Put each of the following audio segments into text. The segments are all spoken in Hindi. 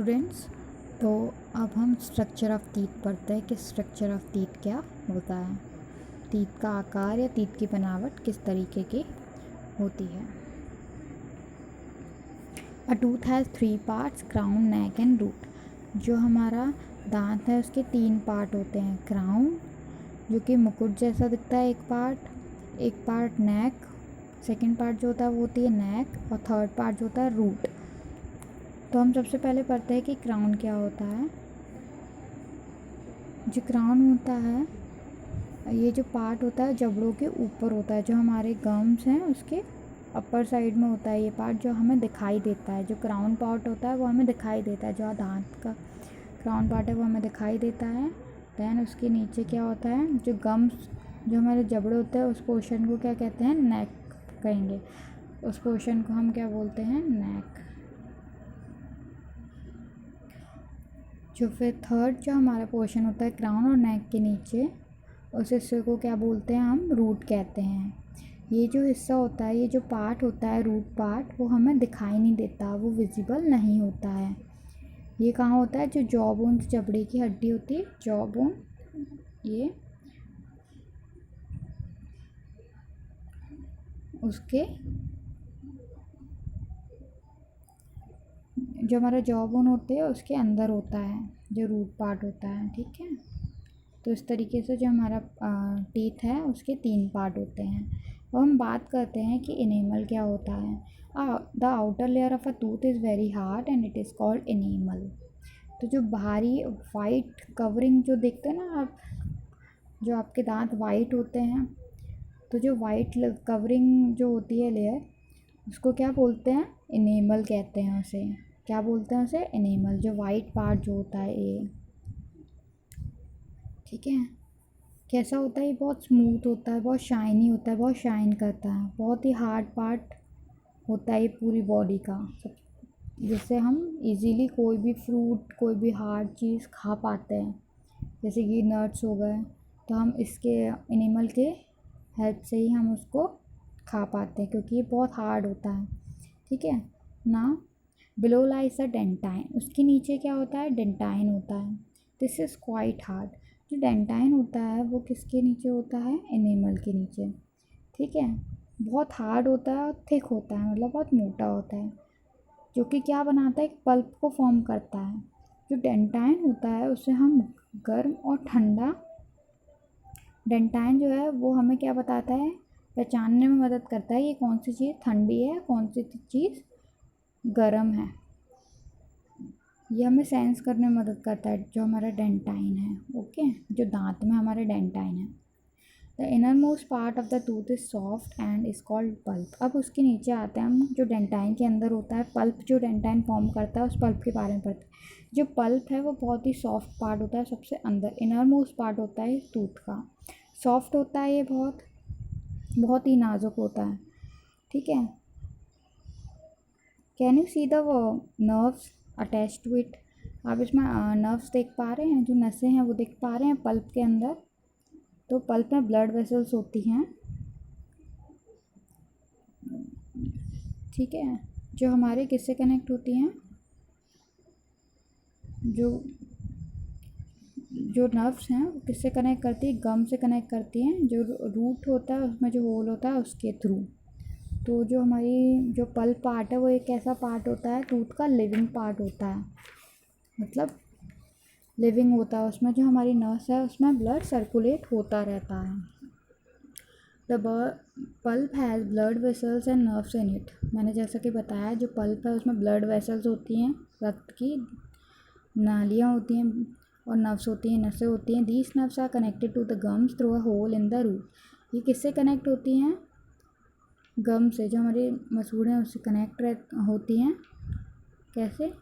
स्टूडेंट्स, तो अब हम स्ट्रक्चर ऑफ टीथ पढ़ते हैं कि स्ट्रक्चर ऑफ टीथ क्या होता है। टीथ का आकार या टीथ की बनावट किस तरीके की होती है। A tooth has 3 parts, crown, neck and root. जो हमारा दांत है उसके 3 पार्ट होते हैं। क्राउन जो कि मुकुट जैसा दिखता है एक पार्ट नेक, सेकेंड पार्ट जो होता है वो होती है नेक, और थर्ड पार्ट जो होता है रूट। तो हम सबसे पहले पढ़ते हैं कि क्राउन क्या होता है। जो क्राउन होता है, ये जो पार्ट होता है जबड़ों के ऊपर होता है, जो हमारे गम्स हैं उसके अपर साइड में होता है ये पार्ट, जो हमें दिखाई देता है। जो क्राउन पार्ट होता है वो हमें दिखाई देता है, जो दांत का क्राउन पार्ट है वो हमें दिखाई देता है। दैन उसके नीचे क्या होता है, जो गम्स, जो हमारे जबड़े होते हैं उस पोर्शन को क्या कहते हैं, नेक कहेंगे। उस पोर्शन को हम क्या बोलते हैं, नेक। जो फिर थर्ड जो हमारा पोर्शन होता है क्राउन और नेक के नीचे, उस हिस्से को क्या बोलते हैं, हम रूट कहते हैं। ये जो हिस्सा होता है, ये जो पार्ट होता है रूट पार्ट, वो हमें दिखाई नहीं देता, वो विजिबल नहीं होता है। ये कहाँ होता है, जो जॉ बोन, जबड़े की हड्डी होती है जॉ बोन, ये उसके जो हमारा जॉ बोन होते हैं उसके अंदर होता है जो रूट पार्ट होता है। ठीक है, तो इस तरीके से जो हमारा टीथ है उसके 3 पार्ट होते हैं। अब हम बात करते हैं कि इनेमल क्या होता है। The outer layer of a tooth is very hard and it is called enamel. तो जो बाहरी वाइट कवरिंग जो देखते हैं ना आप, जो आपके दांत वाइट होते हैं, तो जो वाइट कवरिंग जो होती है लेयर, उसको क्या बोलते हैं, इनेमल कहते हैं उसे। क्या बोलते हैं उसे, इनेमल। जो वाइट पार्ट जो होता है ये, ठीक है, कैसा होता है, ये बहुत स्मूथ होता है, बहुत शाइनी होता है, बहुत शाइन करता है, बहुत ही हार्ड पार्ट होता है ये पूरी बॉडी का, जिससे हम इजीली कोई भी फ्रूट, कोई भी हार्ड चीज़ खा पाते हैं। जैसे कि नट्स हो गए, तो हम इसके एनिमल के हेल्प से ही हम उसको खा पाते हैं, क्योंकि ये बहुत हार्ड होता है। ठीक है ना। बिलो लाइस अ डेंटाइन, उसके नीचे क्या होता है, डेंटाइन होता है। This is quite hard. जो डेंटाइन होता है वो किसके नीचे होता है, एनिमल के नीचे। ठीक है, बहुत हार्ड होता है और थिक होता है, मतलब बहुत मोटा होता है, जो कि क्या बनाता है, एक पल्प को फॉर्म करता है। जो डेंटाइन होता है उसे हम गर्म और ठंडा, डेंटाइन जो है वो हमें क्या बताता है, पहचानने में मदद करता है कि कौन सी चीज़ ठंडी है, कौन सी चीज़ गर्म है। ये हमें सेंस करने में मदद करता है, जो हमारा डेंटाइन है। ओके, जो दांत में हमारे डेंटाइन है। The inner most part of the tooth is soft and is called pulp. अब उसके नीचे आते हैं हम, जो डेंटाइन के अंदर होता है पल्प, जो डेंटाइन फॉर्म करता है उस पल्प के बारे में पढ़ते हैं। जो पल्प है वो बहुत ही सॉफ्ट पार्ट होता है, सबसे अंदर इनर मोस्ट पार्ट होता है टूथ का। सॉफ्ट होता है ये, बहुत बहुत ही नाजुक होता है। ठीक है, can you see the nerves attach to it. आप इसमें नर्व्स देख पा रहे हैं, जो नसें हैं वो देख पा रहे हैं पल्प के अंदर। तो पल्प में ब्लड वेसल्स होती हैं। ठीक है, जो हमारे किससे कनेक्ट होती हैं, जो जो नर्व्स हैं वो किससे कनेक्ट करती है, गम से कनेक्ट करती हैं। जो रूट होता है उसमें जो होल होता है उसके थ्रू। तो जो हमारी जो पल्प पार्ट है वो एक ऐसा पार्ट होता है टूथ का, लिविंग पार्ट होता है, मतलब लिविंग होता है। उसमें जो हमारी नर्व्स है उसमें ब्लड सर्कुलेट होता रहता है। The pulp has blood vessels and nerves in it. मैंने जैसा कि बताया, जो पल्प है उसमें ब्लड वेसल्स होती हैं, रक्त की नालियाँ होती हैं, और नर्व्स होती हैं, नसें होती हैं। These nerves are connected to the gums through a hole in the root. ये किससे कनेक्ट होती हैं, गम से, जो हमारी मसूड़ें हैं उससे कनेक्ट होती हैं। कैसे,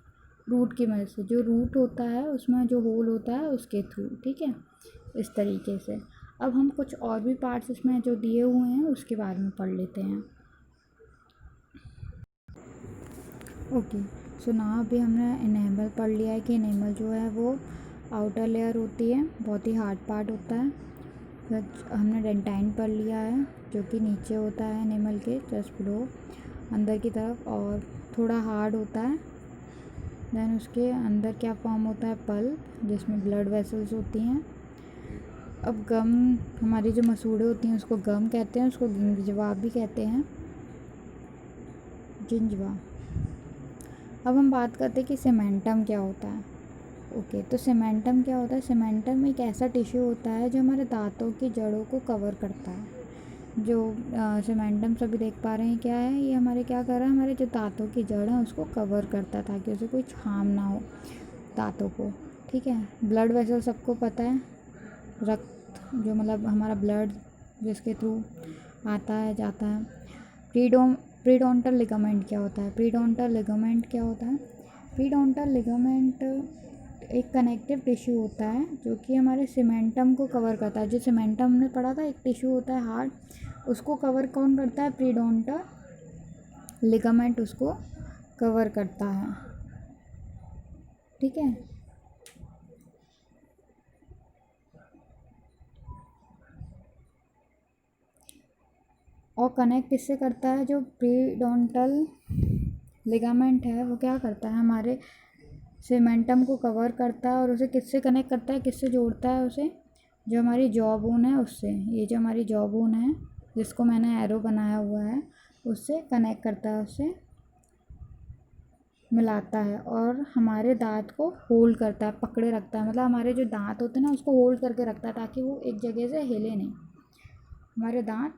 रूट की मदद से। जो रूट होता है उसमें जो होल होता है उसके थ्रू। ठीक है, इस तरीके से। अब हम कुछ और भी पार्ट्स इसमें जो दिए हुए हैं उसके बारे में पढ़ लेते हैं। ओके, सो ना अभी हमने इनेमल पढ़ लिया है कि इनेमल जो है वो आउटर लेयर होती है, बहुत ही हार्ड पार्ट होता है। फिर हमने डेंटाइन पढ़ लिया है, जो कि नीचे होता है इनेमल के जस्ट बिलो, अंदर की तरफ, और थोड़ा हार्ड होता है। देन उसके अंदर क्या फॉर्म होता है, पल्प, जिसमें ब्लड वेसल्स होती हैं। अब गम, हमारी जो मसूड़े होती हैं उसको गम कहते हैं, उसको गिंजवा भी कहते हैं, जिंजवा। अब हम बात करते हैं कि सीमेंटम क्या होता है। ओके, तो सीमेंटम क्या होता है? सीमेंटम एक ऐसा टिश्यू होता है जो हमारे दांतों की जड़ों को कवर करता है। जो सीमेंटम सभी देख पा रहे हैं क्या है, ये हमारे क्या कर रहा है, हमारे जो दांतों की जड़ है उसको कवर करता है ताकि उसे कोई हार्म ना हो दांतों को। ठीक है, ब्लड वेसल सबको पता है, रक्त जो मतलब हमारा ब्लड जिसके थ्रू आता है जाता है। प्रीडोंटल लिगामेंट क्या होता है? प्रीडोंटल लिगामेंट क्या होता है? प्रीडोंटल लिगामेंट एक कनेक्टिव टिश्यू होता है जो कि हमारे सीमेंटम को कवर करता है। जो सीमेंटम हमने पढ़ा था, एक टिश्यू होता है हार्ड, उसको कवर कौन करता है? प्रीडोंटल लिगामेंट उसको कवर करता है। ठीक है, और कनेक्ट किससे करता है? जो प्रीडोंटल लिगामेंट है वो क्या करता है, हमारे सीमेंटम को कवर करता है और उसे किससे कनेक्ट करता है, किससे जोड़ता है उसे? जो हमारी जॉ बोन है उससे। ये जो हमारी जॉ बोन है जिसको मैंने एरो बनाया हुआ है, उससे कनेक्ट करता है, उससे मिलाता है और हमारे दांत को होल्ड करता है, पकड़े रखता है। मतलब हमारे जो दांत होते हैं ना उसको होल्ड करके रखता है ताकि वो एक जगह से हिले नहीं। हमारे दांत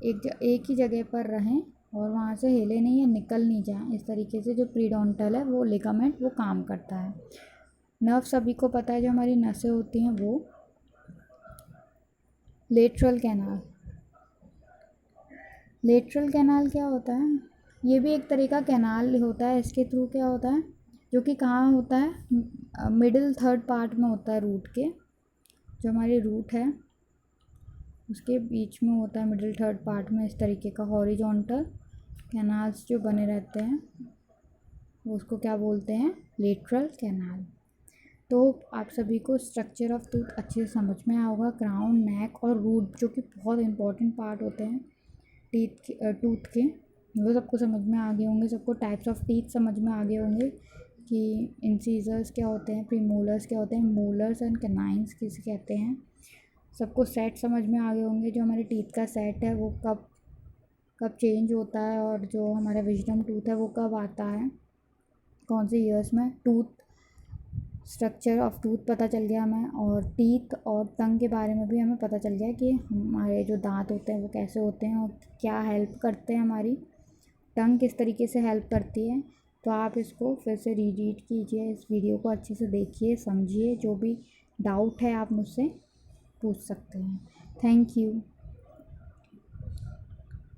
एक ही जगह पर रहें और वहाँ से हिले नहीं या निकल नहीं जाए, इस तरीके से जो प्रीडोंटल है वो लिगामेंट वो काम करता है। नर्व सभी को पता है, जो हमारी नसें होती हैं वो। लेटरल कैनाल, लेटरल कैनाल क्या होता है? ये भी एक तरह का कैनाल होता है। इसके थ्रू क्या होता है, जो कि कहाँ होता है, मिडिल थर्ड पार्ट में होता है रूट के। जो हमारी रूट है उसके बीच में होता है, मिडिल थर्ड पार्ट में, इस तरीके का हॉरिजॉन्टल कैनाल्स जो बने रहते हैं वो उसको क्या बोलते हैं? Lateral canal. तो आप सभी को स्ट्रक्चर ऑफ टूथ अच्छे से समझ में आया होगा। क्राउन, नेक और रूट जो कि बहुत इंपॉर्टेंट पार्ट होते हैं टूथ के, वो सबको समझ में आ गए होंगे। सबको टाइप्स ऑफ टीथ समझ में आ गए होंगे कि इंसीजर्स क्या होते हैं, प्रीमोलर्स क्या होते हैं, मोलर्स एंड कैनाइन्स किसे कहते हैं। सबको सेट समझ में आ गए होंगे। जो हमारे टीथ का सेट है वो कब कब चेंज होता है और जो हमारा विजडम टूथ है वो कब आता है, कौन से ईयर्स में। टूथ स्ट्रक्चर ऑफ टूथ पता चल गया हमें, और टीथ और टंग के बारे में भी हमें पता चल गया कि हमारे जो दांत होते हैं वो कैसे होते हैं और क्या हेल्प करते हैं, हमारी टंग किस तरीके से हेल्प करती है। तो आप इसको फिर से रीड कीजिए, इस वीडियो को अच्छे से देखिए, समझिए। जो भी डाउट है आप मुझसे पूछ सकते हैं। Thank you.